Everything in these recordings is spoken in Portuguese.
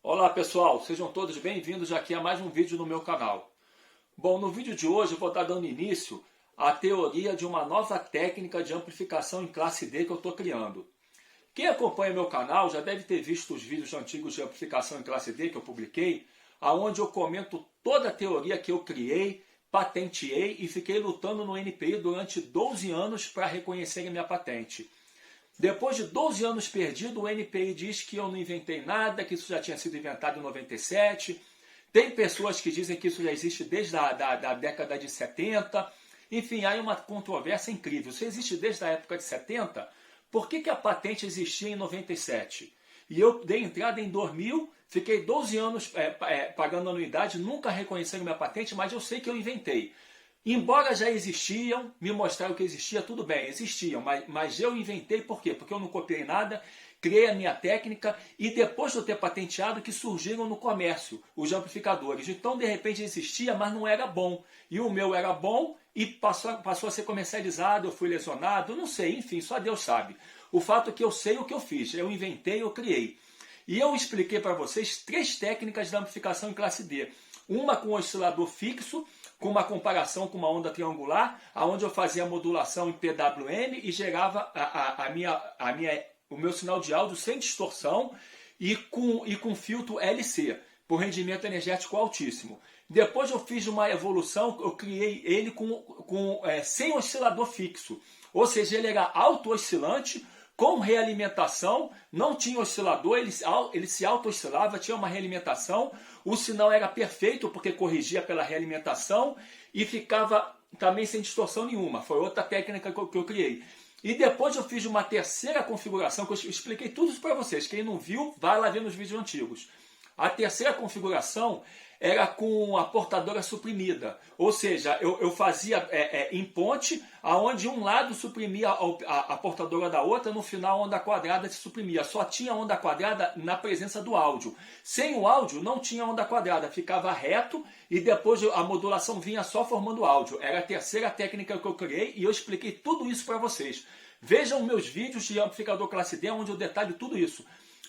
Olá pessoal, sejam todos bem-vindos aqui a mais um vídeo no meu canal. Bom, no vídeo de hoje eu vou estar dando início à teoria de uma nova técnica de amplificação em classe D que eu estou criando. Quem acompanha meu canal já deve ter visto os vídeos antigos de amplificação em classe D que eu publiquei, onde eu comento toda a teoria que eu criei, patenteei e fiquei lutando no NPI durante 12 anos para reconhecerem minha patente. Depois de 12 anos perdido, o NPI diz que eu não inventei nada, que isso já tinha sido inventado em 97. Tem pessoas que dizem que isso já existe desde a década de 70. Enfim, há uma controvérsia incrível. Se existe desde a época de 70, por que a patente existia em 97? E eu dei entrada em 2000, fiquei 12 anos pagando anuidade, nunca reconheceram minha patente, mas eu sei que eu inventei. Embora já existiam, me mostraram que existia, tudo bem, existiam, mas eu inventei por quê? Porque eu não copiei nada, criei a minha técnica e depois de eu ter patenteado que surgiram no comércio os amplificadores. Então, de repente, existia, mas não era bom. E o meu era bom e passou a ser comercializado, eu fui lesionado, não sei, enfim, só Deus sabe. O fato é que eu sei o que eu fiz, eu inventei, eu criei. E eu expliquei para vocês 3 técnicas de amplificação em classe D. Uma com oscilador fixo, com uma comparação com uma onda triangular, onde eu fazia a modulação em PWM e gerava o meu sinal de áudio sem distorção e com filtro LC, por rendimento energético altíssimo. Depois eu fiz uma evolução, eu criei ele sem oscilador fixo, ou seja, ele era auto-oscilante, com realimentação, não tinha oscilador, ele se auto-oscilava, tinha uma realimentação, o sinal era perfeito porque corrigia pela realimentação e ficava também sem distorção nenhuma. Foi outra técnica que eu criei. E depois eu fiz uma terceira configuração, que eu expliquei tudo isso para vocês. Quem não viu, vai lá ver nos vídeos antigos. A terceira configuração era com a portadora suprimida, ou seja, eu fazia em ponte, onde um lado suprimia a portadora da outra, no final a onda quadrada se suprimia. Só tinha onda quadrada na presença do áudio. Sem o áudio não tinha onda quadrada, ficava reto e depois a modulação vinha só formando áudio. Era a terceira técnica que eu criei e eu expliquei tudo isso para vocês. Vejam meus vídeos de amplificador classe D, onde eu detalho tudo isso.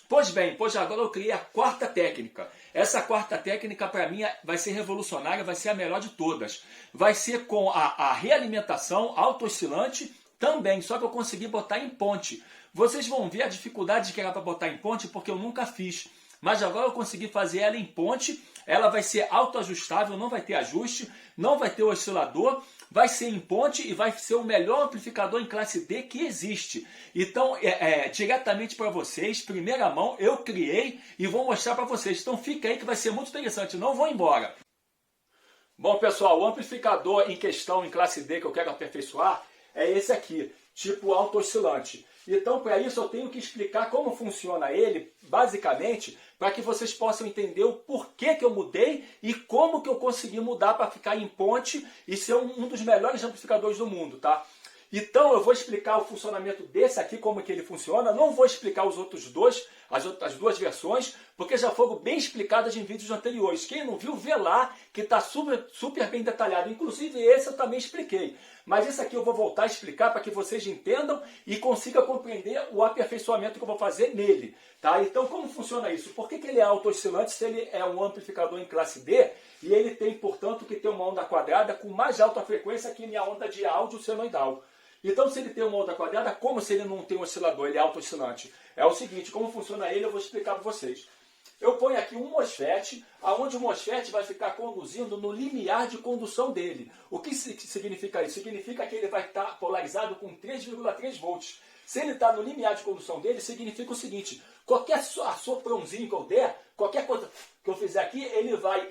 Pois bem, agora eu criei a quarta técnica. Essa quarta técnica para mim vai ser revolucionária, vai ser a melhor de todas. Vai ser com a realimentação auto-oscilante também, só que eu consegui botar em ponte. Vocês vão ver a dificuldade que era para botar em ponte, porque eu nunca fiz. Mas agora eu consegui fazer ela em ponte, ela vai ser autoajustável, não vai ter ajuste, não vai ter oscilador, vai ser em ponte e vai ser o melhor amplificador em classe D que existe. Então, diretamente para vocês, primeira mão, eu criei e vou mostrar para vocês. Então fica aí que vai ser muito interessante, não vou embora. Bom pessoal, o amplificador em questão em classe D que eu quero aperfeiçoar é esse aqui, tipo auto-oscilante. Então, para isso, eu tenho que explicar como funciona ele, basicamente, para que vocês possam entender o porquê que eu mudei e como que eu consegui mudar para ficar em ponte e ser um dos melhores amplificadores do mundo, tá? Então, eu vou explicar o funcionamento desse aqui, como que ele funciona. Não vou explicar os outros dois, as outras duas versões, porque já foram bem explicadas em vídeos anteriores. Quem não viu, vê lá, que está super bem detalhado. Inclusive, esse eu também expliquei. Mas esse aqui eu vou voltar a explicar para que vocês entendam e consigam compreender o aperfeiçoamento que eu vou fazer nele. Tá? Então, como funciona isso? Por que ele é auto-oscilante se ele é um amplificador em classe D e ele tem, portanto, que ter uma onda quadrada com mais alta frequência que minha onda de áudio senoidal? Então, se ele tem uma onda quadrada, como se ele não tem um oscilador, ele é auto-oscilante? É o seguinte, como funciona ele, eu vou explicar para vocês. Eu ponho aqui um MOSFET, onde o MOSFET vai ficar conduzindo no limiar de condução dele. O que significa isso? Significa que ele vai estar polarizado com 3,3 volts. Se ele está no limiar de condução dele, significa o seguinte, qualquer assoprãozinho que eu der, qualquer coisa que eu fizer aqui, ele vai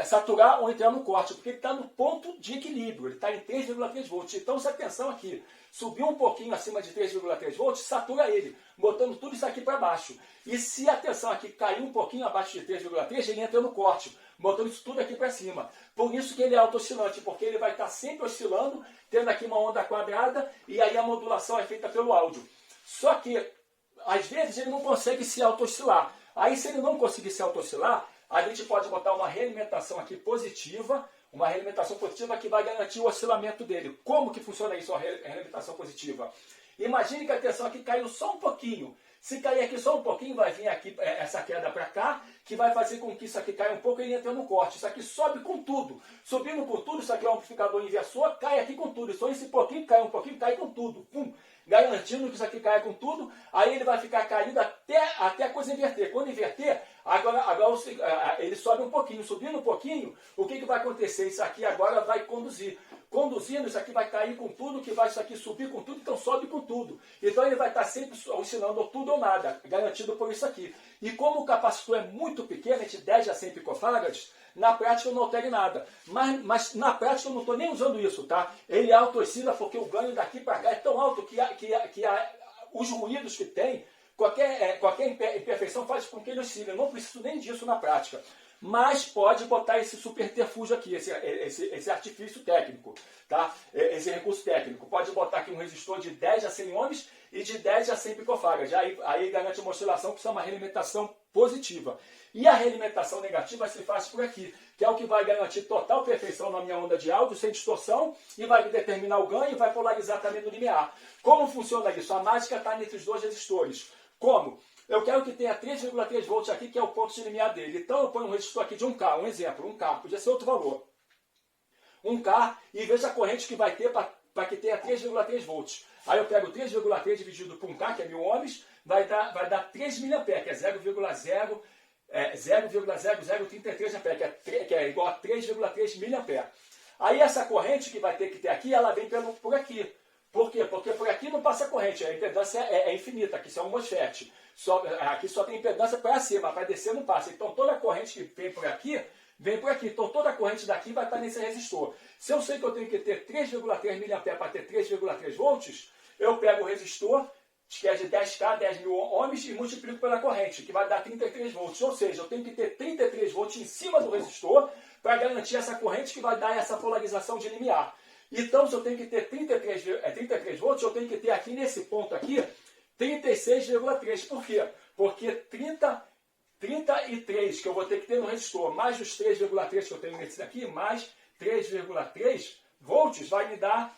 saturar ou entrar no corte, porque ele está no ponto de equilíbrio, ele está em 3,3 volts. Então, se a tensão aqui subir um pouquinho acima de 3,3 volts, satura ele, botando tudo isso aqui para baixo. E se a tensão aqui cair um pouquinho abaixo de 3,3, ele entra no corte, botando isso tudo aqui para cima. Por isso que ele é auto-oscilante, porque ele vai estar sempre oscilando, tendo aqui uma onda quadrada, e aí a modulação é feita pelo áudio. Só que, às vezes, ele não consegue se auto-oscilar. Aí, se ele não conseguir se auto-oscilar, a gente pode botar uma realimentação aqui positiva, uma realimentação positiva que vai garantir o oscilamento dele. Como que funciona isso, a realimentação positiva? Imagine que a tensão aqui caiu só um pouquinho. Se cair aqui só um pouquinho, vai vir aqui essa queda para cá, que vai fazer com que isso aqui caia um pouco e ele entre no corte. Isso aqui sobe com tudo. Subindo com tudo, isso aqui é um amplificador inversor, cai aqui com tudo. Só esse pouquinho, cai um pouquinho, cai com tudo. Pum. Garantindo que isso aqui caia com tudo, aí ele vai ficar caindo até a coisa inverter. Quando inverter, agora ele sobe um pouquinho. Subindo um pouquinho, o que vai acontecer? Isso aqui agora vai conduzir. Conduzindo, isso aqui vai cair com tudo, isso aqui subir com tudo, então sobe com tudo. Então ele vai estar sempre oscilando tudo ou nada, garantido por isso aqui. E como o capacitor é muito pequeno, entre 10 a 100 picofarads, na prática eu não altero nada. Mas na prática eu não estou nem usando isso, tá? Ele auto-oscila porque o ganho daqui para cá é tão alto que os ruídos que tem, qualquer imperfeição faz com que ele oscile. Eu não preciso nem disso na prática. Mas pode botar esse superterfúgio aqui, esse artifício técnico, tá? Esse recurso técnico. Pode botar aqui um resistor de 10 a 100 ohms e de 10 a 100 picofarads. Aí garante uma oscilação que chama realimentação positiva. E a realimentação negativa se faz por aqui, que é o que vai garantir total perfeição na minha onda de áudio, sem distorção, e vai determinar o ganho e vai polarizar também no limiar. Como funciona isso? A mágica está entre os dois resistores. Como? Eu quero que tenha 3,3 volts aqui, que é o ponto de limiar dele. Então eu ponho um resistor aqui de 1K, um exemplo, 1K, podia ser outro valor. 1K, e veja a corrente que vai ter para que tenha 3,3 volts. Aí eu pego 3,3 dividido por 1K, que é 1000 ohms, vai dar 3 mA, que é 0,0033 A, que é igual a 3,3 mA. Aí essa corrente que vai ter que ter aqui, ela vem por aqui. Por quê? Porque por aqui não passa corrente, a impedância é infinita, aqui isso é um MOSFET. Aqui só tem impedância para cima, para descer não passa. Então toda a corrente que vem por aqui. Então toda a corrente daqui vai estar nesse resistor. Se eu sei que eu tenho que ter 3,3 mA para ter 3,3 volts, eu pego o resistor, que é de 10K, 10.000 ohms, e multiplico pela corrente, que vai dar 33 volts. Ou seja, eu tenho que ter 33 volts em cima do resistor para garantir essa corrente que vai dar essa polarização de limiar. Então, se eu tenho que ter 33 volts, eu tenho que ter aqui nesse ponto aqui 36,3. Por quê? Porque 33 que eu vou ter que ter no resistor, mais os 3,3 que eu tenho nesse daqui, mais 3,3 volts, vai me dar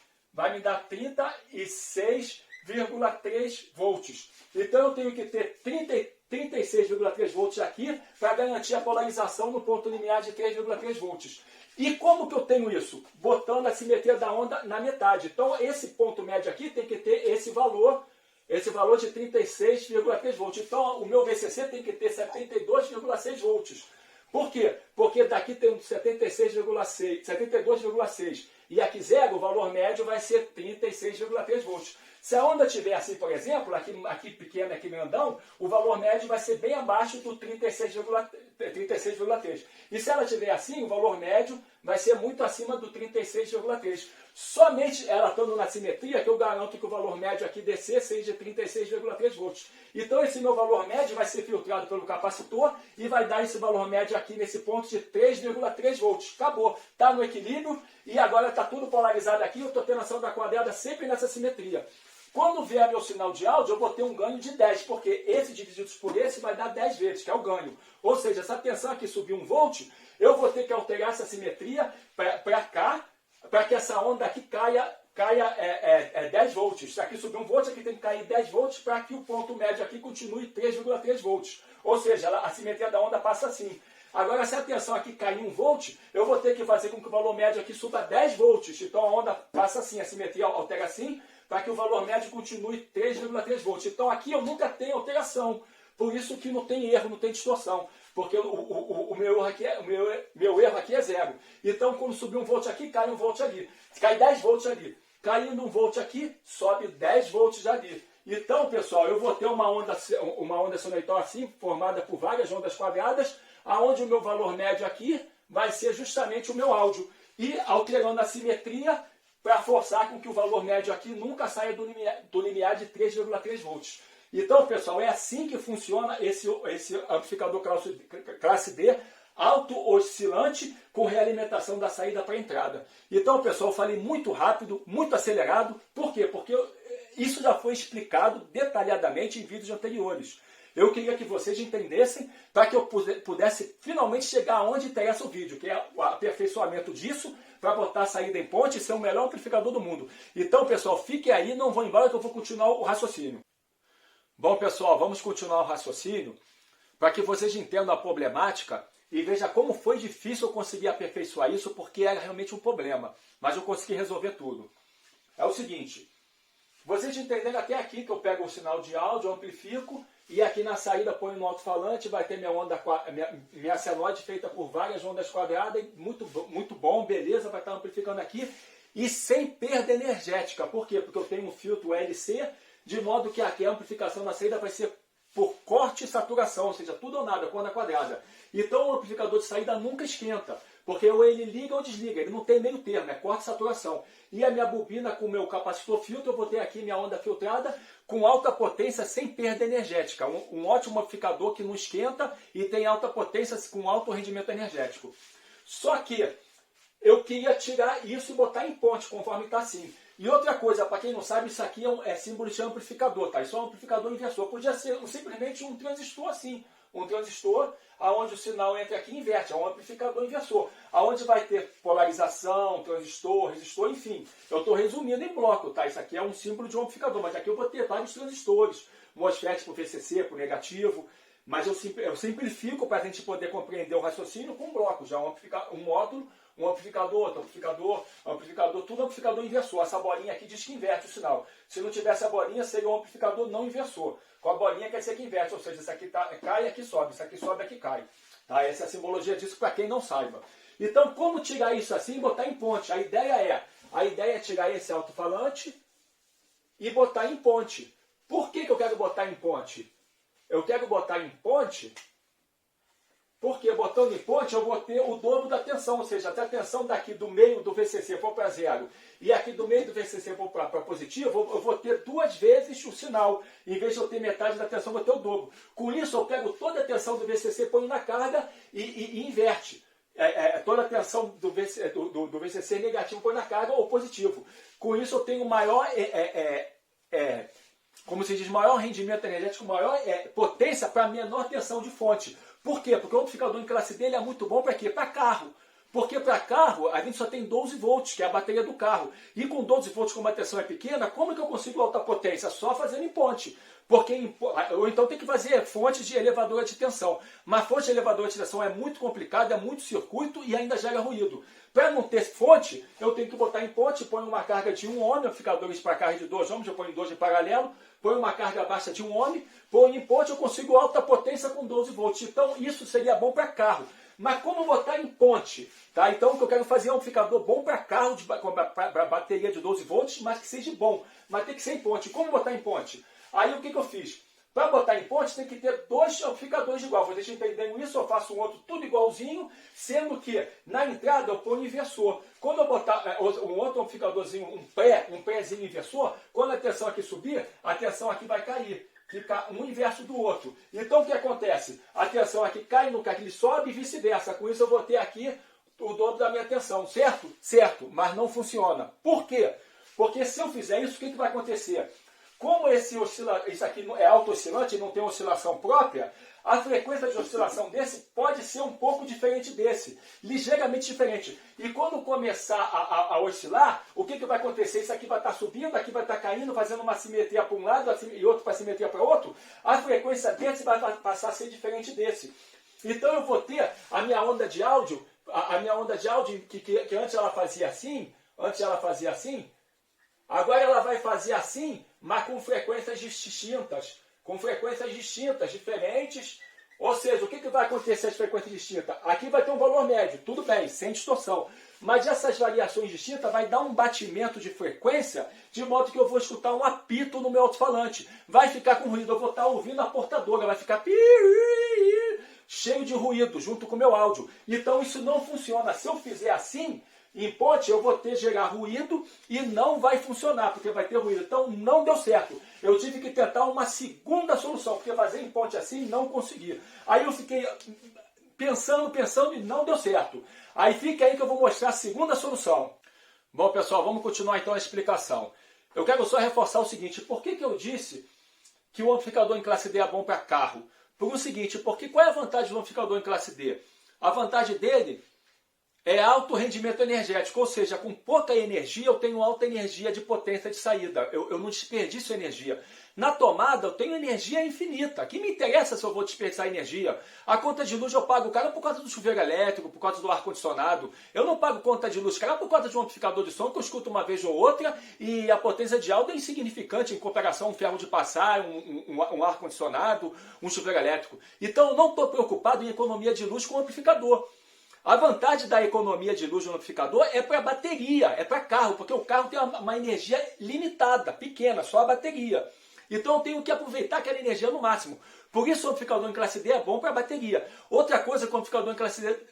36,3 volts. Então eu tenho que ter 36,3 volts aqui para garantir a polarização no ponto limiar de 3,3 volts. E como que eu tenho isso? Botando a simetria da onda na metade. Então esse ponto médio aqui tem que ter esse valor de 36,3 volts. Então o meu VCC tem que ter 72,6 volts. Por quê? Porque daqui tem 72,6 e aqui zero, o valor médio vai ser 36,3 volts. Se a onda estiver assim, por exemplo, aqui pequena, aqui grandão, o valor médio vai ser bem abaixo do 36,3. E se ela estiver assim, o valor médio vai ser muito acima do 36,3. Somente ela estando na simetria que eu garanto que o valor médio aqui DC seja 36,3 volts. Então esse meu valor médio vai ser filtrado pelo capacitor e vai dar esse valor médio aqui nesse ponto de 3,3 volts. Acabou. Está no equilíbrio e agora está tudo polarizado aqui. Eu estou tendo a onda quadrada sempre nessa simetria. Quando vier meu sinal de áudio, eu vou ter um ganho de 10, porque esse dividido por esse vai dar 10 vezes, que é o ganho. Ou seja, se a tensão aqui subir 1 volt, eu vou ter que alterar essa simetria para cá, para que essa onda aqui caia 10 volts. Se aqui subir 1 volt, aqui tem que cair 10 volts para que o ponto médio aqui continue 3,3 volts. Ou seja, a simetria da onda passa assim. Agora, se a tensão aqui cair 1 volt, eu vou ter que fazer com que o valor médio aqui suba 10 volts. Então a onda passa assim, a simetria altera assim, para que o valor médio continue 3,3 volts. Então aqui eu nunca tenho alteração. Por isso que não tem erro, não tem distorção. Porque o meu erro aqui é zero. Então quando subir 1 volt aqui, cai 1 volt ali. Cai 10 volts ali. Caindo 1 volt aqui, sobe 10 volts ali. Então, pessoal, eu vou ter uma onda sonorital assim, formada por várias ondas quadradas, aonde o meu valor médio aqui vai ser justamente o meu áudio. E alterando a simetria, para forçar com que o valor médio aqui nunca saia do limiar de 3,3 volts. Então, pessoal, é assim que funciona esse amplificador classe D, auto-oscilante, com realimentação da saída para a entrada. Então, pessoal, eu falei muito rápido, muito acelerado. Por quê? Porque isso já foi explicado detalhadamente em vídeos anteriores. Eu queria que vocês entendessem para que eu pudesse finalmente chegar aonde interessa o vídeo, que é o aperfeiçoamento disso, para botar a saída em ponte e ser o melhor amplificador do mundo. Então, pessoal, fiquem aí, não vão embora que eu vou continuar o raciocínio. Bom, pessoal, vamos continuar o raciocínio para que vocês entendam a problemática e vejam como foi difícil eu conseguir aperfeiçoar isso, porque era realmente um problema. Mas eu consegui resolver tudo. É o seguinte, vocês entenderam até aqui que eu pego o sinal de áudio, amplifico, e aqui na saída ponho no alto-falante, vai ter minha senoide feita por várias ondas quadradas, muito bom, beleza, vai estar amplificando aqui, e sem perda energética. Por quê? Porque eu tenho um filtro LC, de modo que aqui a amplificação na saída vai ser por corte e saturação, ou seja, tudo ou nada, com onda quadrada. Então o amplificador de saída nunca esquenta, porque ou ele liga ou desliga, ele não tem meio termo, é corte e saturação. E a minha bobina com o meu capacitor filtro, eu vou ter aqui minha onda filtrada com alta potência sem perda energética. Um ótimo amplificador que não esquenta e tem alta potência com alto rendimento energético. Só que eu queria tirar isso e botar em ponte, conforme está assim. E outra coisa, para quem não sabe, isso aqui é símbolo de amplificador, tá? Isso é um amplificador inversor. Podia ser simplesmente um transistor assim. Um transistor onde o sinal entra aqui e inverte. É um amplificador inversor. Onde vai ter polarização, transistor, resistor, enfim. Eu estou resumindo em bloco, tá? Isso aqui é um símbolo de um amplificador, mas aqui eu vou ter vários transistores. MOSFET para o VCC, para o negativo. Mas eu simplifico para a gente poder compreender o raciocínio com blocos. Já um módulo, um amplificador, outro amplificador, tudo amplificador inversor. Essa bolinha aqui diz que inverte o sinal. Se não tivesse a bolinha, seria um amplificador não inversor. Com a bolinha quer dizer que inverte, ou seja, isso aqui cai e aqui sobe, isso aqui sobe e aqui cai. Tá? Essa é a simbologia disso para quem não saiba. Então, como tirar isso assim e botar em ponte? A ideia é tirar esse alto-falante e botar em ponte. Por que eu quero botar em ponte? Eu quero botar em ponte porque botando em ponte eu vou ter o dobro da tensão, ou seja, até a tensão daqui do meio do VCC for para zero e aqui do meio do VCC for para positivo, eu vou ter 2 vezes o sinal. Em vez de eu ter metade da tensão, eu vou ter o dobro. Com isso eu pego toda a tensão do VCC, ponho na carga e inverte. Toda a tensão do VCC negativo põe na carga ou positivo. Com isso eu tenho maior... como se diz, maior rendimento energético, maior potência para menor tensão de fonte. Por quê? Porque o amplificador em classe D é muito bom para quê? Para carro. Porque para carro a gente só tem 12 volts, que é a bateria do carro. E com 12 volts, como a tensão é pequena, como que eu consigo alta potência? Só fazendo em ponte. Ou então tem que fazer fontes de elevadora de tensão. Mas fonte de elevadora de tensão é muito complicado, é muito circuito e ainda gera ruído. Para não ter fonte, eu tenho que botar em ponte, ponho uma carga de 1 ohm, amplificadores para carga de 2 ohms, eu ponho 2 em paralelo, ponho uma carga baixa de 1 ohm, ponho em ponte, eu consigo alta potência com 12 volts. Então isso seria bom para carro. Mas como botar em ponte? Tá? Então o que eu quero fazer é um amplificador bom para carro, para bateria de 12 volts, mas que seja bom. Mas tem que ser em ponte. Como botar em ponte? Aí o que eu fiz? Para botar em ponte tem que ter 2 amplificadores igual. Vocês entenderam isso? Eu faço um outro tudo igualzinho, sendo que na entrada eu ponho inversor. Quando eu botar um outro amplificadorzinho, um prézinho inversor, quando a tensão aqui subir, a tensão aqui vai cair. Fica um inverso do outro. Então o que acontece? A tensão aqui cai, no carro ele sobe e vice-versa. Com isso eu vou ter aqui o dobro da minha tensão, certo? Certo, mas não funciona. Por quê? Porque se eu fizer isso, o que vai acontecer? Como isso aqui é auto-oscilante e não tem oscilação própria, a frequência de oscilação desse pode ser um pouco diferente desse, ligeiramente diferente. E quando começar a oscilar, o que vai acontecer? Isso aqui vai estar subindo, aqui vai estar caindo, fazendo uma simetria para um lado e outro para simetria para outro. A frequência desse vai passar a ser diferente desse. Então eu vou ter a minha onda de áudio, que antes ela fazia assim, agora ela vai fazer assim, mas com frequências distintas. Com frequências distintas, diferentes. Ou seja, o que vai acontecer as frequências distintas? Aqui vai ter um valor médio, tudo bem, sem distorção. Mas essas variações distintas vai dar um batimento de frequência, de modo que eu vou escutar um apito no meu alto-falante. Vai ficar com ruído, eu vou estar ouvindo a portadora, vai ficar cheio de ruído junto com o meu áudio. Então isso não funciona. Se eu fizer assim, em ponte, eu vou gerar ruído e não vai funcionar, porque vai ter ruído. Então não deu certo. Eu tive que tentar uma segunda solução, porque fazer em ponte assim não consegui. Aí eu fiquei pensando e não deu certo. Aí fica aí que eu vou mostrar a segunda solução. Bom, pessoal, vamos continuar então a explicação. Eu quero só reforçar o seguinte: por que eu disse que o amplificador em classe D é bom para carro? Por o seguinte, porque qual é a vantagem do amplificador em classe D? A vantagem dele é alto rendimento energético, ou seja, com pouca energia eu tenho alta energia de potência de saída, eu não desperdiço energia. Na tomada eu tenho energia infinita, que me interessa se eu vou desperdiçar energia. A conta de luz eu pago cara por causa do chuveiro elétrico, por causa do ar-condicionado. Eu não pago conta de luz cara por causa de um amplificador de som que eu escuto uma vez ou outra e a potência de áudio é insignificante em comparação a um ferro de passar, um ar-condicionado, um chuveiro elétrico. Então eu não estou preocupado em economia de luz com o amplificador. A vantagem da economia de luz no amplificador é para bateria, é para carro, porque o carro tem uma energia limitada, pequena, só a bateria. Então eu tenho que aproveitar aquela energia no máximo. Por isso o amplificador em classe D é bom para bateria. Outra coisa, que o amplificador em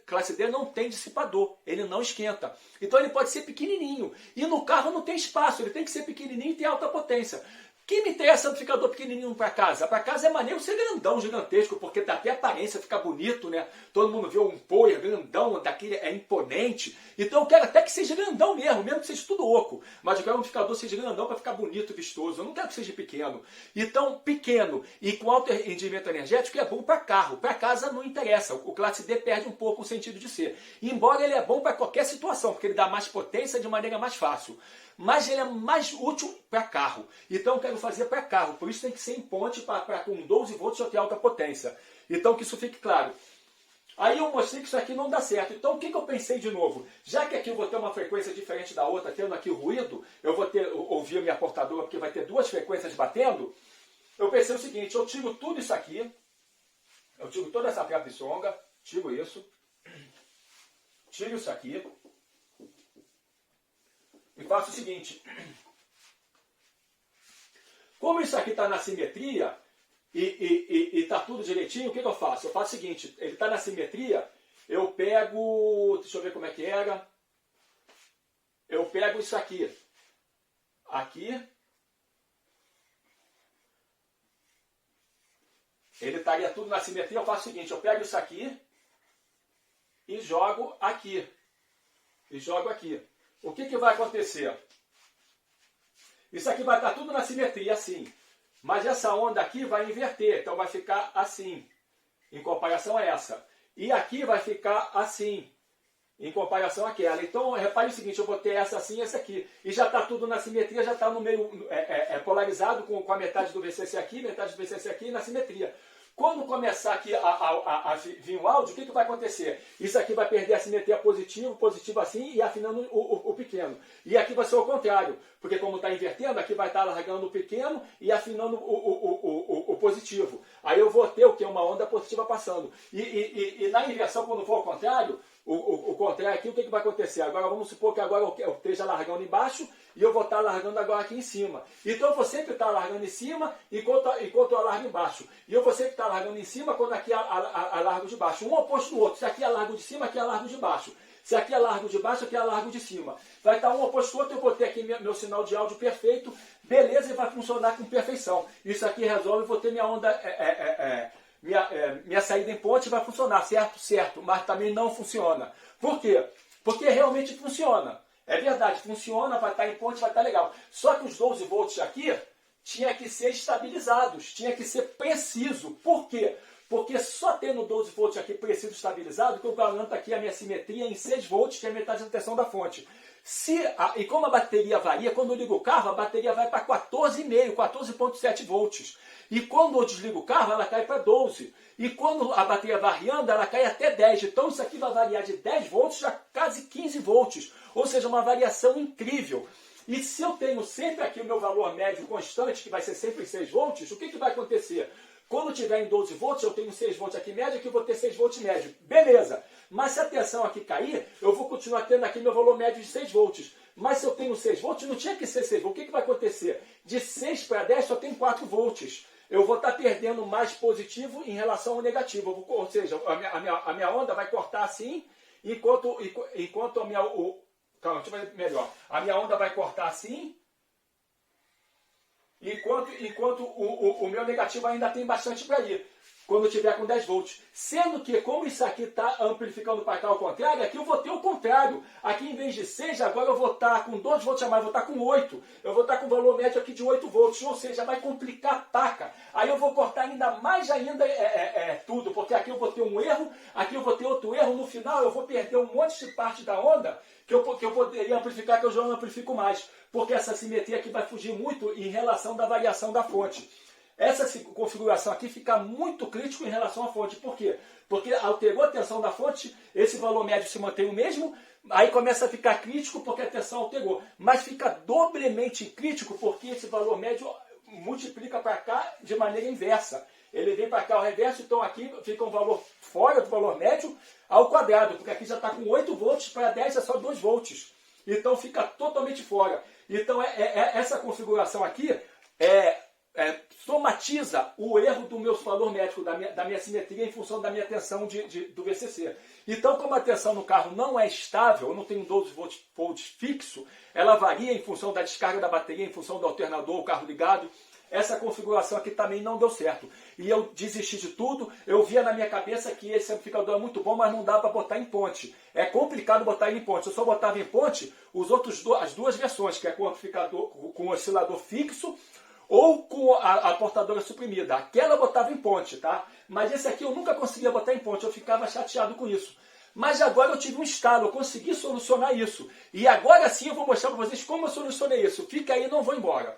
classe D não tem dissipador, ele não esquenta. Então ele pode ser pequenininho. E no carro não tem espaço, ele tem que ser pequenininho e ter alta potência. Que me interessa amplificador pequenininho para casa? Para casa é maneiro ser grandão, gigantesco, porque dá até aparência, fica bonito, né? Todo mundo vê um power grandão, daquele é imponente. Então eu quero até que seja grandão mesmo que seja tudo oco. Mas eu quero um amplificador seja grandão para ficar bonito e vistoso. Eu não quero que seja pequeno. Então, pequeno e com alto rendimento energético é bom para carro. Para casa não interessa. O classe D perde um pouco o sentido de ser. Embora ele é bom para qualquer situação, porque ele dá mais potência de maneira mais fácil. Mas ele é mais útil para carro. Então eu quero fazer para carro. Por isso tem que ser em ponte para com 12 volts eu ter alta potência. Então que isso fique claro. Aí eu mostrei que isso aqui não dá certo. Então o que eu pensei de novo? Já que aqui eu vou ter uma frequência diferente da outra, tendo aqui o ruído, eu vou ouvir a minha portadora porque vai ter duas frequências batendo. Eu pensei o seguinte, eu tiro tudo isso aqui. Eu tiro toda essa placa de songa. Tiro isso. Tiro isso aqui. E faço o seguinte, como isso aqui está na simetria e está tudo direitinho, o que eu faço? Eu faço o seguinte, ele está na simetria, eu pego, deixa eu ver como é que era, eu pego isso aqui, ele estaria tudo na simetria, eu faço o seguinte, eu pego isso aqui e jogo aqui, O que vai acontecer? Isso aqui vai estar tudo na simetria, assim. Mas essa onda aqui vai inverter, então vai ficar assim, em comparação a essa. E aqui vai ficar assim, em comparação àquela. Então, repare o seguinte, eu botei essa assim e essa aqui. E já está tudo na simetria, já está no meio polarizado com a metade do VCC aqui, metade do VCC aqui, na simetria. Quando começar aqui a vir o áudio, o que vai acontecer? Isso aqui vai perder a simetria positivo assim, e afinando o pequeno. E aqui vai ser o contrário, porque como está invertendo, aqui vai estar largando o pequeno e afinando o positivo. Aí eu vou ter o que? Uma onda positiva passando. E na inversão, quando for ao contrário, o contrário aqui, o que vai acontecer? Agora vamos supor que agora eu esteja largando embaixo e eu vou estar largando agora aqui em cima. Então eu vou sempre estar largando em cima enquanto eu largo embaixo. E eu vou sempre estar largando em cima quando aqui largo de baixo. Um oposto do outro. Se aqui é largo de cima, aqui é largo de baixo. Se aqui é largo de baixo, aqui é largo de cima. Vai estar um oposto do outro, eu vou ter aqui meu sinal de áudio perfeito, beleza, e vai funcionar com perfeição. Isso aqui resolve, eu vou ter minha onda... minha saída em ponte vai funcionar, certo, mas também não funciona. Por quê? Porque realmente funciona. É verdade, funciona, vai estar em ponte, vai estar legal. Só que os 12 volts aqui tinha que ser estabilizados, tinha que ser preciso. Por quê? Porque só tendo 12 volts aqui preciso estabilizado, que eu garanto aqui a minha simetria em 6 volts, que é metade da tensão da fonte. E como a bateria varia, quando eu ligo o carro, a bateria vai para 14,5, 14,7 volts. E quando eu desligo o carro, ela cai para 12. E quando a bateria variando, ela cai até 10. Então isso aqui vai variar de 10 volts a quase 15 volts. Ou seja, uma variação incrível. E se eu tenho sempre aqui o meu valor médio constante, que vai ser sempre 6 volts, o que vai acontecer? Quando tiver em 12 volts, eu tenho 6 volts aqui médio, aqui eu vou ter 6 volts médio. Beleza. Mas se a tensão aqui cair, eu vou continuar tendo aqui meu valor médio de 6 volts. Mas se eu tenho 6 volts, não tinha que ser 6 volts. O que vai acontecer? De 6 para 10 só tem 4 volts. Eu vou estar perdendo mais positivo em relação ao negativo. Ou seja, a minha onda vai cortar assim, enquanto a minha... Calma, deixa eu fazer melhor. A minha onda vai cortar assim, enquanto o meu negativo ainda tem bastante para ir. quando eu tiver com 10 volts. Sendo que, como isso aqui está amplificando para cá ao contrário, aqui eu vou ter o contrário. Aqui, em vez de 6, agora eu vou estar com 12 volts a mais, vou estar com 8. Eu vou estar com o valor médio aqui de 8 volts, ou seja, vai complicar a taca. Aí eu vou cortar ainda mais tudo, porque aqui eu vou ter um erro, aqui eu vou ter outro erro, no final eu vou perder um monte de parte da onda que eu poderia amplificar, que eu já não amplifico mais. Porque essa simetria aqui vai fugir muito em relação da variação da fonte. Essa configuração aqui fica muito crítico em relação à fonte. Por quê? Porque alterou a tensão da fonte, esse valor médio se mantém o mesmo, aí começa a ficar crítico porque a tensão alterou. Mas fica dobremente crítico porque esse valor médio multiplica para cá de maneira inversa. Ele vem para cá ao reverso, então aqui fica um valor fora do valor médio ao quadrado, porque aqui já está com 8 volts, para 10 é só 2 volts. Então fica totalmente fora. Então essa configuração aqui somatiza o erro do meu valor médico, da minha simetria, em função da minha tensão do VCC. Então, como a tensão no carro não é estável, eu não tenho 12 volts fixo, ela varia em função da descarga da bateria, em função do alternador, o carro ligado. Essa configuração aqui também não deu certo. E eu desisti de tudo, eu via na minha cabeça que esse amplificador é muito bom, mas não dá para botar em ponte. É complicado botar ele em ponte. Eu só botava em ponte as duas versões, que é com amplificador, com oscilador fixo, ou com a portadora suprimida. Aquela eu botava em ponte, tá? Mas esse aqui eu nunca conseguia botar em ponte, eu ficava chateado com isso. Mas agora eu tive um estalo, eu consegui solucionar isso. E agora sim eu vou mostrar para vocês como eu solucionei isso. Fica aí, não vou embora.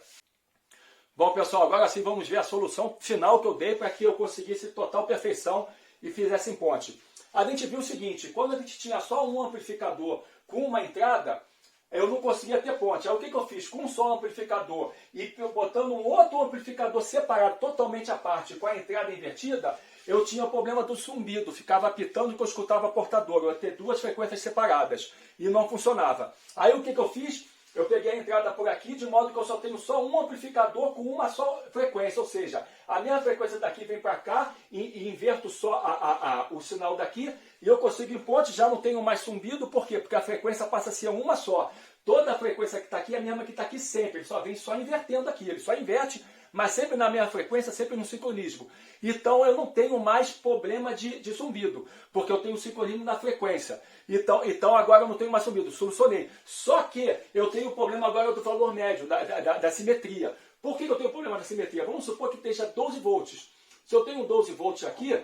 Bom, pessoal, agora sim vamos ver a solução final que eu dei para que eu conseguisse total perfeição e fizesse em ponte. A gente viu o seguinte, quando a gente tinha só um amplificador com uma entrada, eu não conseguia ter ponte. Aí o que eu fiz? Com um só amplificador e botando um outro amplificador separado, totalmente à parte, com a entrada invertida, eu tinha o problema do zumbido. Ficava apitando que eu escutava a portadora. Eu ia ter duas frequências separadas e não funcionava. Aí o que eu fiz? Eu peguei a entrada por aqui, de modo que eu só tenho só um amplificador com uma só frequência. Ou seja, a minha frequência daqui vem para cá e inverto só o sinal daqui. E eu consigo em ponte, já não tenho mais zumbido. Por quê? Porque a frequência passa a ser uma só. Toda a frequência que está aqui é a mesma que está aqui sempre. Ele só vem só invertendo aqui. Ele só inverte, mas sempre na mesma frequência, sempre no sincronismo. Então eu não tenho mais problema de zumbido, porque eu tenho sincronismo na frequência. Então agora eu não tenho mais zumbido, solucionei. Só que eu tenho o problema agora do valor médio, da simetria. Por que eu tenho problema da simetria? Vamos supor que esteja 12 volts. Se eu tenho 12 volts aqui,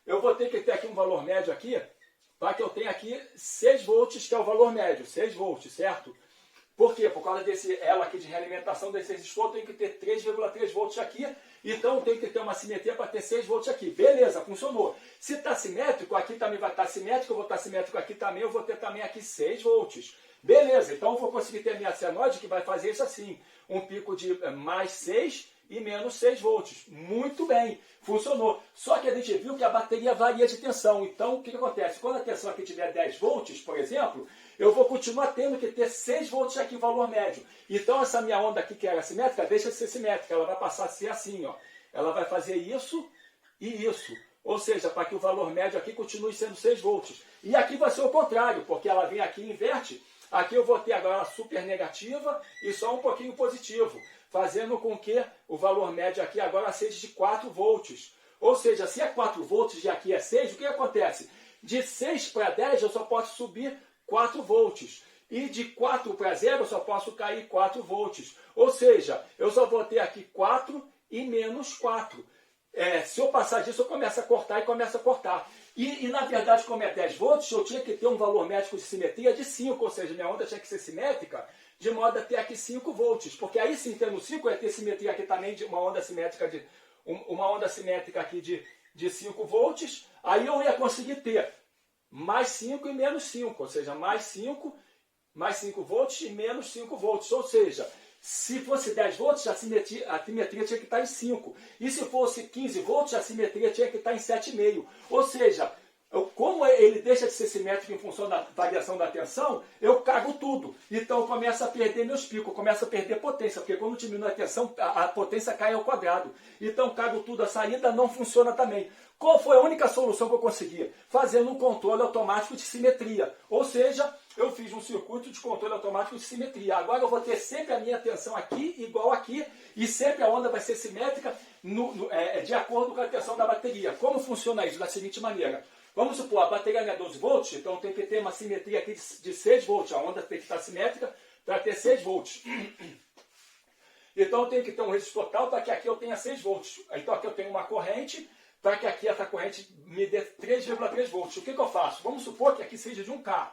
eu vou ter que ter aqui um valor médio aqui, para que eu tenha aqui 6 volts, que é o valor médio, 6 volts, certo? Por quê? Por causa desse elo aqui de realimentação desse resistor, eu tenho que ter 3,3 volts aqui, então eu tenho que ter uma simetria para ter 6 volts aqui. Beleza, funcionou. Se está simétrico, aqui também vai estar simétrico, eu vou estar simétrico aqui também, eu vou ter também aqui 6 volts. Beleza, então eu vou conseguir ter a minha senoide que vai fazer isso assim, um pico de mais 6 e menos 6 volts. Muito bem, funcionou. Só que a gente viu que a bateria varia de tensão. Então, o que acontece? Quando a tensão aqui tiver 10 volts, por exemplo, eu vou continuar tendo que ter 6 volts aqui, valor médio. Então, essa minha onda aqui, que era simétrica, deixa de ser simétrica. Ela vai passar a ser assim, ó. Ela vai fazer isso e isso. Ou seja, para que o valor médio aqui continue sendo 6 volts. E aqui vai ser o contrário, porque ela vem aqui e inverte. Aqui eu vou ter agora ela super negativa e só um pouquinho positivo, fazendo com que o valor médio aqui agora seja de 4 volts. Ou seja, se é 4 volts e aqui é 6, o que acontece? De 6 para 10 eu só posso subir 4 volts. E de 4 para 0 eu só posso cair 4 volts. Ou seja, eu só vou ter aqui 4 e menos 4. Se eu passar disso, eu começo a cortar e começo a cortar. E na verdade, como é 10 volts, eu tinha que ter um valor médico de simetria de 5, ou seja, minha onda tinha que ser simétrica, de modo a ter aqui 5 volts. Porque aí sim, tendo 5, eu ia ter simetria aqui também de uma onda simétrica aqui de 5 volts. Aí eu ia conseguir ter mais 5 e menos 5, ou seja, mais 5 volts e menos 5 volts. Ou seja, se fosse 10 volts, a simetria tinha que estar em 5. E se fosse 15 volts, a simetria tinha que estar em 7,5. Ou seja, como ele deixa de ser simétrico em função da variação da tensão, eu cago tudo. Então eu começo a perder meus picos, eu começo a perder potência, porque quando diminui a tensão, a potência cai ao quadrado. Então cago tudo, a saída não funciona também. Qual foi a única solução que eu consegui? Fazendo um controle automático de simetria. Ou seja, eu fiz um circuito de controle automático de simetria. Agora eu vou ter sempre a minha tensão aqui, igual aqui, e sempre a onda vai ser simétrica de acordo com a tensão da bateria. Como funciona isso? Da seguinte maneira. Vamos supor, a bateria é 12 volts, então tem que ter uma simetria aqui de 6 volts. A onda tem que estar simétrica para ter 6 volts. Então eu tenho que ter um resistor total para que aqui eu tenha 6 volts. Então aqui eu tenho uma corrente, para que aqui essa corrente me dê 3,3 volts. O que eu faço? Vamos supor que aqui seja de 1K,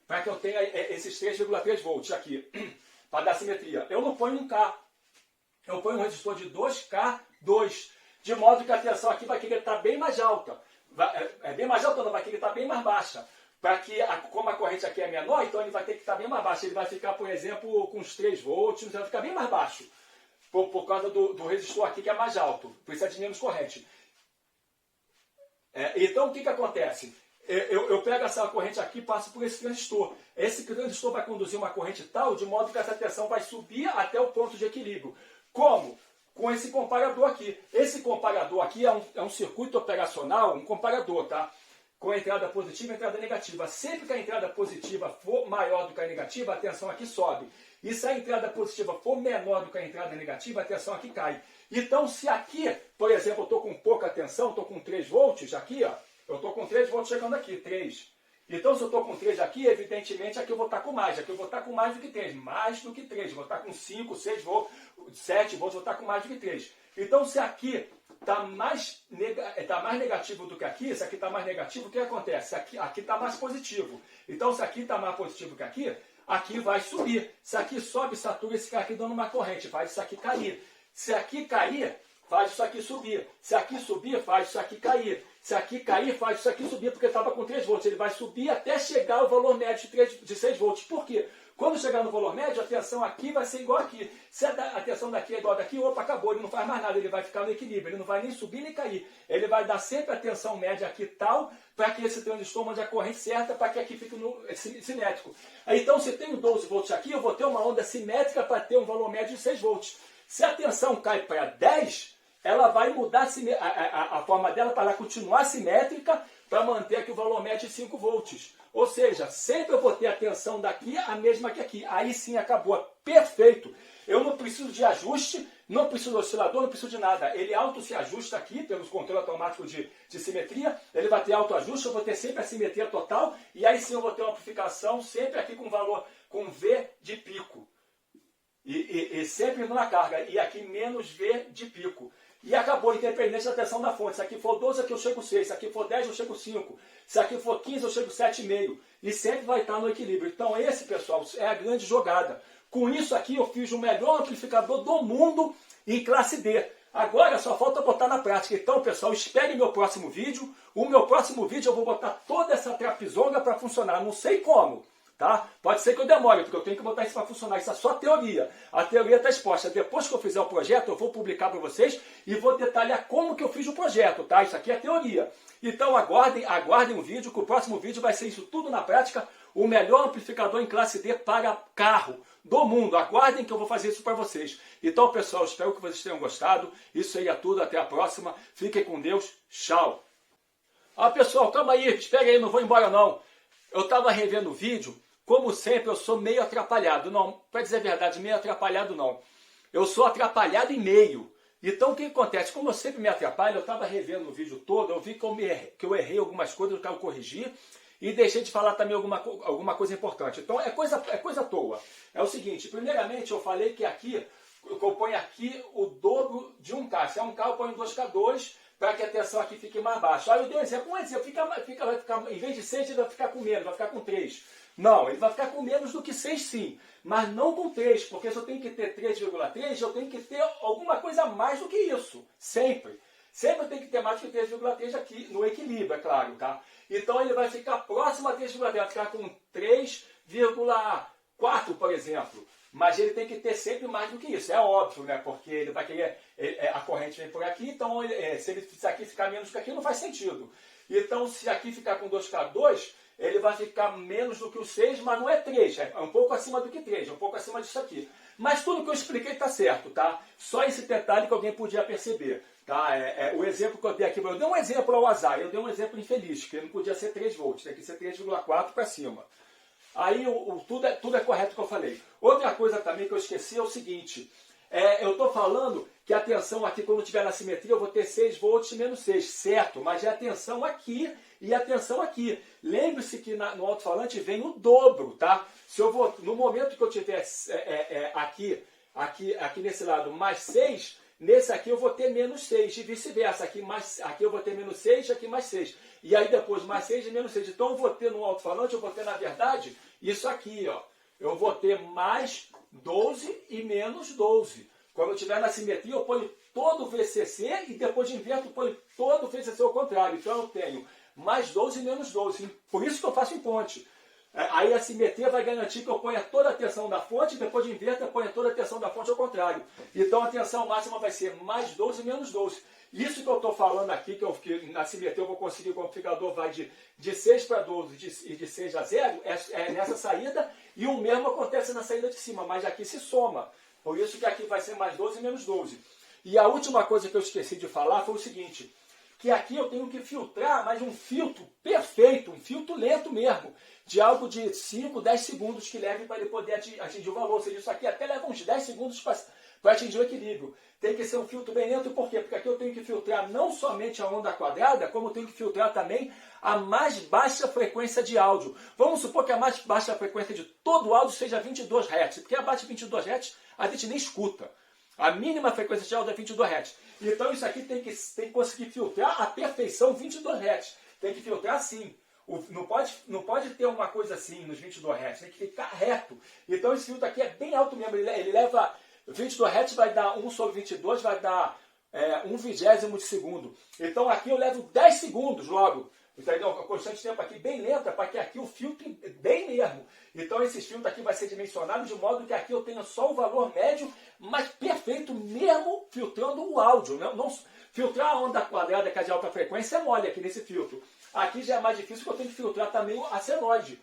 para que eu tenha esses 3,3 volts aqui, para dar simetria. Eu não ponho 1K, eu ponho um resistor de 2K2, de modo que a tensão aqui vai querer estar bem mais alta. Bem mais alta, não, vai querer estar bem mais baixa. Para que, como a corrente aqui é menor, então ele vai ter que estar bem mais baixo. Ele vai ficar, por exemplo, com uns 3 volts, ele vai ficar bem mais baixo. Por causa do resistor aqui que é mais alto, por isso é de menos corrente. Então o que acontece? Eu pego essa corrente aqui e passo por esse transistor. Esse transistor vai conduzir uma corrente tal, de modo que essa tensão vai subir até o ponto de equilíbrio. Como? Com esse comparador aqui. Esse comparador aqui é um circuito operacional, um comparador, tá? Com a entrada positiva e a entrada negativa. Sempre que a entrada positiva for maior do que a negativa, a tensão aqui sobe. E se a entrada positiva for menor do que a entrada negativa, a tensão aqui cai. Então, se aqui, por exemplo, eu estou com pouca tensão, estou com 3 volts aqui, ó, eu estou com 3 volts chegando aqui, 3. Então, se eu estou com 3 aqui, evidentemente, aqui eu vou estar com mais. Aqui eu vou estar com mais do que 3. Mais do que 3. Vou estar com 5, 6 volts, 7 volts, vou estar com mais do que 3. Então, se aqui está mais negativo do que aqui, se aqui está mais negativo, o que acontece? Aqui está mais positivo. Então, se aqui está mais positivo que aqui vai subir. Se aqui sobe, satura esse cara aqui dando uma corrente, faz isso aqui cair. Se aqui cair, faz isso aqui subir. Se aqui subir, faz isso aqui cair. Se aqui cair, faz isso aqui subir, porque estava com 3 volts. Ele vai subir até chegar ao valor médio de 6 volts. Por quê? Quando chegar no valor médio, a tensão aqui vai ser igual aqui. Se a tensão daqui é igual daqui, opa, acabou, ele não faz mais nada, ele vai ficar no equilíbrio, ele não vai nem subir nem cair. Ele vai dar sempre a tensão média aqui tal, para que esse transistor mande a corrente certa, para que aqui fique simétrico. Então, se eu tenho 12 volts aqui, eu vou ter uma onda simétrica para ter um valor médio de 6 volts. Se a tensão cai para 10, ela vai mudar a forma dela para ela continuar simétrica, para manter aqui o valor médio de 5 volts. Ou seja, sempre eu vou ter a tensão daqui a mesma que aqui. Aí sim acabou. Perfeito. Eu não preciso de ajuste, não preciso de oscilador, não preciso de nada. Ele auto se ajusta aqui, pelos controle automático de simetria. Ele vai ter autoajuste, eu vou ter sempre a simetria total. E aí sim eu vou ter uma amplificação sempre aqui com valor, com V de pico. E sempre na carga. E aqui menos V de pico. E acabou, independente da tensão da fonte. Se aqui for 12, aqui eu chego 6. Se aqui for 10, eu chego 5. Se aqui for 15, eu chego 7,5. E sempre vai estar no equilíbrio. Então esse, pessoal, é a grande jogada. Com isso aqui eu fiz o melhor amplificador do mundo em classe D. Agora só falta botar na prática. Então, pessoal, espere meu próximo vídeo. O meu próximo vídeo eu vou botar toda essa trapizonga para funcionar. Não sei como. Tá? Pode ser que eu demore, porque eu tenho que botar isso para funcionar. Isso é só teoria. A teoria está exposta. Depois que eu fizer o projeto, eu vou publicar para vocês e vou detalhar como que eu fiz o projeto. Tá? Isso aqui é teoria. Então aguardem um vídeo, que o próximo vídeo vai ser isso tudo na prática. O melhor amplificador em classe D para carro do mundo. Aguardem que eu vou fazer isso para vocês. Então, pessoal, espero que vocês tenham gostado. Isso seria tudo. Até a próxima. Fiquem com Deus. Tchau. Ah, pessoal, calma aí. Espera aí, não vou embora não. Eu estava revendo o vídeo. Como sempre, eu sou meio atrapalhado. Não, para dizer a verdade, meio atrapalhado não. Eu sou atrapalhado em meio. Então, o que acontece? Como eu sempre me atrapalho, eu estava revendo o vídeo todo, eu vi que eu errei algumas coisas, eu quero corrigir, e deixei de falar também alguma coisa importante. Então, é coisa à toa. É o seguinte, primeiramente, eu falei que aqui, eu ponho aqui o dobro de 1K. Se é 1K, eu ponho 2K2, para que a tensão aqui fique mais baixa. Aí eu dei um exemplo. Vai ficar, em vez de 6, ele vai ficar com menos, vai ficar com 3. Não, ele vai ficar com menos do que 6 sim, mas não com 3, porque se eu tenho que ter 3,3, eu tenho que ter alguma coisa a mais do que isso, sempre. Sempre eu tenho que ter mais do que 3,3 aqui, no equilíbrio, é claro, tá? Então ele vai ficar próximo a 3,3, vai ficar com 3,4, por exemplo. Mas ele tem que ter sempre mais do que isso, é óbvio, né? Porque ele vai querer, a corrente vem por aqui, então se aqui ficar menos do que aqui, não faz sentido. Então se aqui ficar com 2K2, ele vai ficar menos do que o 6, mas não é 3, é um pouco acima do que 3, é um pouco acima disso aqui. Mas tudo que eu expliquei está certo, tá? Só esse detalhe que alguém podia perceber. Tá? O exemplo que eu dei aqui, eu dei um exemplo ao azar, eu dei um exemplo infeliz, que não podia ser 3 volts, tem que ser 3,4 para cima. Aí tudo é correto que eu falei. Outra coisa também que eu esqueci é o seguinte, eu estou falando que a tensão aqui, quando tiver na simetria, eu vou ter 6 volts menos 6, certo? Mas é a tensão aqui e a tensão aqui. Lembre-se que no alto-falante vem o dobro, tá? Se eu vou, no momento que eu tiver aqui nesse lado mais 6, nesse aqui eu vou ter menos 6 e vice-versa. Aqui eu vou ter menos 6, aqui mais 6. E aí depois mais 6 e menos 6. Então eu vou ter no alto-falante, eu vou ter na verdade isso aqui, ó. Eu vou ter mais 12 e menos 12. Quando eu estiver na simetria, eu ponho todo o VCC e depois de inverto, eu ponho todo o VCC ao contrário. Então eu tenho mais 12 e menos 12. Por isso que eu faço em ponte. Aí a simetria vai garantir que eu ponha toda a tensão da fonte e depois de inverto eu ponho toda a tensão da fonte ao contrário. Então a tensão máxima vai ser mais 12 e menos 12. Isso que eu estou falando aqui, que na simetria eu vou conseguir que o amplificador vai de 6 para 12 e de 6 a 0, é nessa saída, e o mesmo acontece na saída de cima, mas aqui se soma. Por isso que aqui vai ser mais 12 e menos 12. E a última coisa que eu esqueci de falar foi o seguinte, que aqui eu tenho que filtrar, mas um filtro perfeito, um filtro lento mesmo, de algo de 5, 10 segundos que leve para ele poder atingir o valor. Ou seja, isso aqui até leva uns 10 segundos para atingir o equilíbrio. Tem que ser um filtro bem lento, por quê? Porque aqui eu tenho que filtrar não somente a onda quadrada, como eu tenho que filtrar também a mais baixa frequência de áudio. Vamos supor que a mais baixa frequência de todo o áudio seja 22 Hz, porque abaixo de 22 Hz a gente nem escuta. A mínima frequência de áudio é 22 Hz. Então isso aqui tem que conseguir filtrar a perfeição 22 Hz. Tem que filtrar assim. Não pode ter uma coisa assim nos 22 Hz, tem que ficar reto. Então esse filtro aqui é bem alto mesmo, ele leva 22 Hz, vai dar 1 sobre 22, vai dar 1/20 de segundo. Então aqui eu levo 10 segundos logo. Entendeu? A constante de tempo aqui bem lenta, para que aqui o filtro bem mesmo. Então esse filtro aqui vai ser dimensionado de modo que aqui eu tenha só o valor médio, mas perfeito mesmo filtrando o áudio. Não filtrar a onda quadrada, que é de alta frequência, é mole aqui nesse filtro. Aqui já é mais difícil, porque eu tenho que filtrar também a senoide.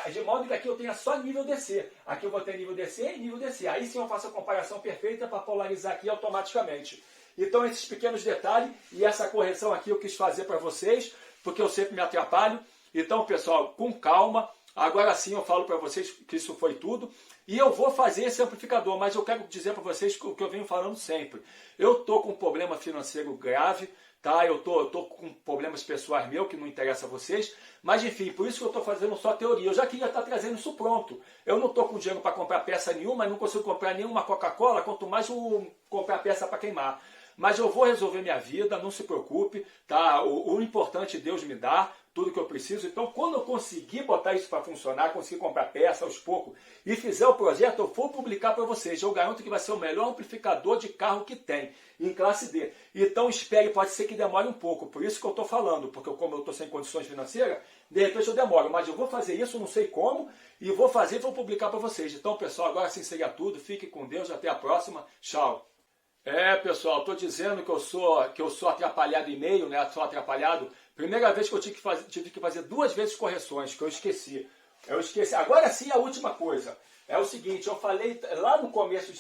De modo que aqui eu tenha só nível DC. Aqui eu vou ter nível DC e nível DC. Aí sim eu faço a comparação perfeita para polarizar aqui automaticamente. Então esses pequenos detalhes e essa correção aqui eu quis fazer para vocês, porque eu sempre me atrapalho. Então, pessoal, com calma. Agora sim eu falo para vocês que isso foi tudo. E eu vou fazer esse amplificador, mas eu quero dizer para vocês o que eu venho falando sempre. Eu estou com um problema financeiro grave, tá? Eu tô com problemas pessoais meus, que não interessa a vocês. Mas enfim, por isso que eu estou fazendo só teoria. Eu já queria estar trazendo isso pronto. Eu não estou com dinheiro para comprar peça nenhuma, não consigo comprar nenhuma Coca-Cola, quanto mais comprar peça para queimar. Mas eu vou resolver minha vida, não se preocupe, tá? O importante Deus me dá, tudo que eu preciso. Então, quando eu conseguir botar isso para funcionar, conseguir comprar peça aos poucos e fizer o projeto, eu vou publicar para vocês. Eu garanto que vai ser o melhor amplificador de carro que tem, em classe D. Então, espere, pode ser que demore um pouco. Por isso que eu estou falando, porque como eu estou sem condições financeiras, de repente eu demoro. Mas eu vou fazer isso, não sei como, e vou fazer e vou publicar para vocês. Então, pessoal, agora sim seria tudo. Fique com Deus, até a próxima. Tchau. Pessoal, estou dizendo que eu sou atrapalhado em meio, né? Sou atrapalhado. Primeira vez que eu tive que fazer 2 vezes correções, que eu esqueci. Agora sim, a última coisa. É o seguinte, eu falei lá no começo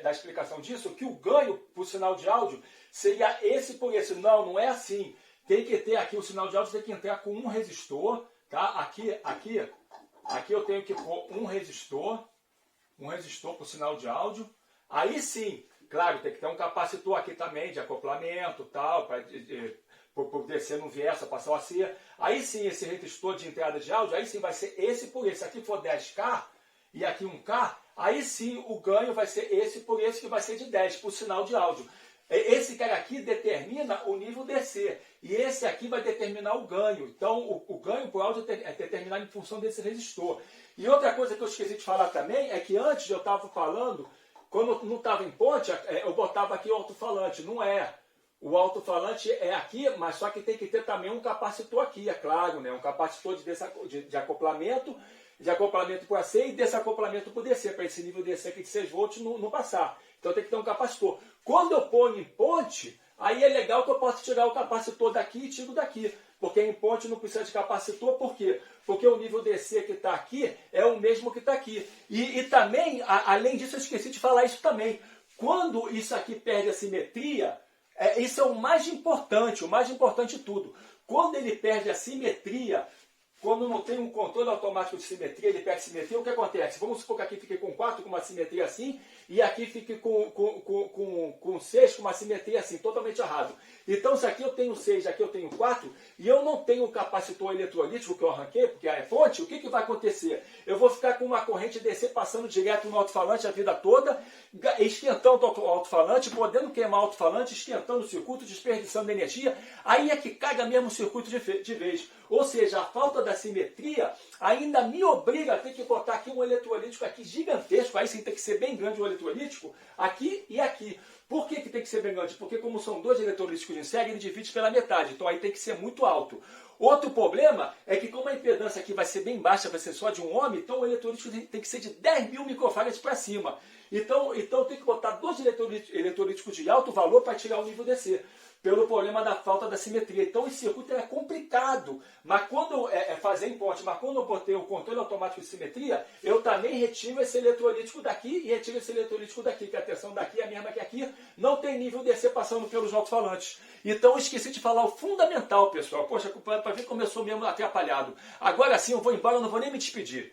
da explicação disso, que o ganho por sinal de áudio seria esse por esse. Não é assim. Tem que ter aqui, o sinal de áudio tem que entrar com um resistor, tá? Aqui eu tenho que pôr um resistor por sinal de áudio. Aí sim, claro, tem que ter um capacitor aqui também de acoplamento, tal, para descer no verso, passar o AC. Aí sim, esse resistor de entrada de áudio, aí sim vai ser esse por esse. Aqui for 10K e aqui 1K, aí sim o ganho vai ser esse por esse, que vai ser de 10 por sinal de áudio. Esse cara aqui determina o nível DC. E esse aqui vai determinar o ganho. Então, o ganho por áudio é determinado em função desse resistor. E outra coisa que eu esqueci de falar também é que antes eu estava falando, quando não estava em ponte, eu botava aqui o alto-falante. Não é. O alto-falante é aqui, mas só que tem que ter também um capacitor aqui, é claro, né? Um capacitor de acoplamento por AC e desacoplamento por DC, para esse nível DC aqui de 6 volts não passar. Então tem que ter um capacitor. Quando eu ponho em ponte, aí é legal que eu posso tirar o capacitor daqui e tiro daqui. Porque em ponte não precisa de capacitor, por quê? Porque o nível DC que está aqui é o mesmo que está aqui. E também, além disso, eu esqueci de falar isso também. Quando isso aqui perde a simetria, Isso é o mais importante de tudo. Quando ele perde a simetria, quando não tem um controle automático de simetria, ele perde simetria, o que acontece? Vamos supor que aqui fique com 4 com uma simetria assim, e aqui fique com 6 com uma simetria assim, totalmente errado. Então, se aqui eu tenho 6, aqui eu tenho 4, e eu não tenho um capacitor eletrolítico que eu arranquei, porque é fonte, o que vai acontecer? Eu vou ficar com uma corrente DC passando direto no alto-falante a vida toda, esquentando o alto-falante, podendo queimar o alto-falante, esquentando o circuito, desperdiçando energia, aí é que caga mesmo o circuito de vez. Ou seja, a falta da simetria ainda me obriga a ter que botar aqui um eletrolítico aqui gigantesco, aí sim tem que ser bem grande o eletrolítico, aqui e aqui. Por que tem que ser bem grande? Porque como são 2 eletrolíticos em série, ele divide pela metade, então aí tem que ser muito alto. Outro problema é que como a impedância aqui vai ser bem baixa, vai ser só de 1 ohm, então o eletrolítico tem que ser de 10.000 microfarads para cima. Então tem que botar 2 eletrolíticos de alto valor para tirar o nível DC, pelo problema da falta da simetria. Então esse circuito é complicado, mas quando fazer em ponte, mas quando eu botei o controle automático de simetria, eu também retiro esse eletrolítico daqui e retiro esse eletrolítico daqui, que a tensão daqui é a mesma que aqui, não tem nível DC passando pelos alto-falantes. Então eu esqueci de falar o fundamental, pessoal. Poxa, para ver como eu sou mesmo atrapalhado. Agora sim eu vou embora, eu não vou nem me despedir.